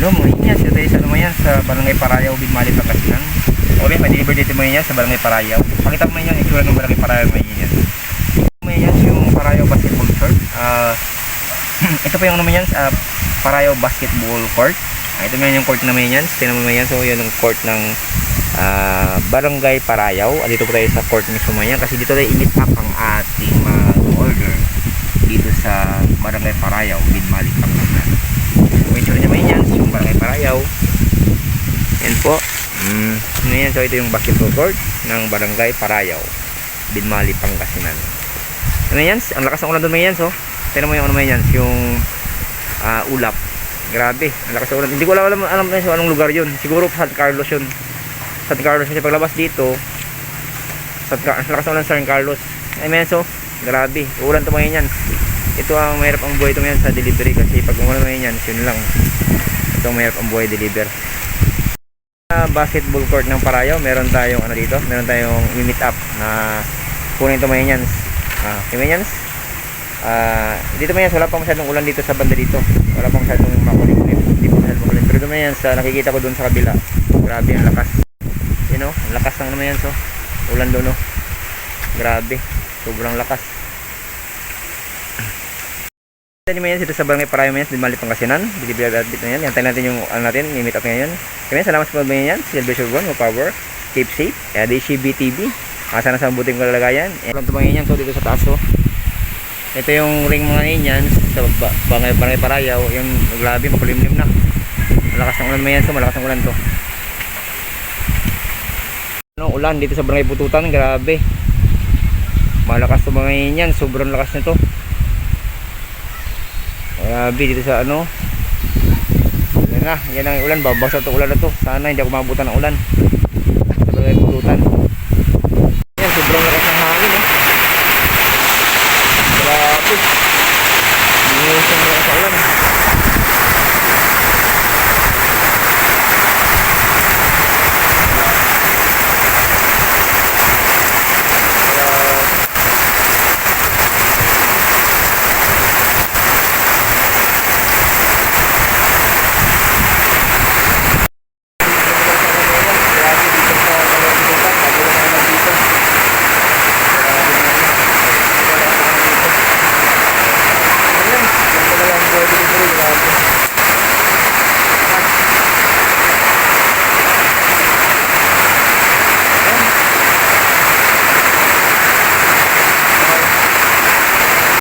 Hello mga inyas, ito tayo sa lumayan sa Barangay Parayaw, Binmali, Pangasinan. Okay, may-deliver dito mga inyas sa Barangay Parayaw. Pakita ko mga inyas, itsura ng Barangay Parayaw mga inyas. Mga inyas yung Parayaw Basketball Court. Ito po yung mga inyas, Parayaw Basketball Court. Ito mga yung court na mga inyas. Tingnan mo mga inyas, so yun yung court ng Barangay Parayaw. Dito po tayo sa court mismo mga inyas kasi dito tayo i-meet up ang ating order dito sa Barangay Parayaw, Binmali, Pangasinan. May itsura niya mga inyas, yung Barangay Parayaw. Yan po. Yan, so ito yung basketball court ng Barangay Parayaw, Binmali, Pangasinan. Ano yan? Ang lakas ng ulan doon mga yan. So, tignan mo yung ano mga yan, yung ulap. Grabe, ang lakas ng ulan. Hindi ko alam na so, anong lugar yun. Siguro San Carlos yun. San Carlos kasi paglabas dito, ang lakas ng ulan sa San Carlos. Ay mga yan, so, grabe. Ulan to mga yan. Ito ang mahirap ang buhay ito mga yan sa delivery kasi pag umulan mga yan, yun lang. Ito ang mahirap ang buhay deliver. Basketball court ng Parayaw, meron tayong ano dito, meron tayong meet up na kunin ito mga yan. Mga dito mga yan, wala pa masyadong ulan dito sa banda dito, wala pa masyadong makulimlim, hindi pa masyadong makulimlim, pero mga yan, sa nakikita ko dun sa kabila, grabe ang lakas, you know, ang lakas ng naman yan, so ulan doon, no? Grabe, sobrang lakas. Yan yung dito sa Barangay Parayaw yan, Binmali, Pangasinan. Delivery dito yan. Yantayin natin yung ano natin, i-meet up ngayon. Kaya salamat sa mga yan. Silver Shogun, Power, Keep Safe, DCB TV. Sana sa mabuting kalagayan. Walang tumangin yan to dito sa taas. Oh. Ito yung ring mga yan sa Barangay Parayaw. Yung grabe, makulimlim na. Malakas ng ulan mga yan. So, malakas ng ulan to. Ano, ulan dito sa Barangay Pututan. Grabe. Malakas to mga yan. Sobrang lakas nito. Grabe dito sa ano. Yan ang ulan, babasa itong ulan na to. Sana hindi ako mabutan ng ulan sa Barangay Pututan. Yan, sobrang lakas ng hangin, eh. Grabe. Binuhos ang lakas ng ulan. Grabe.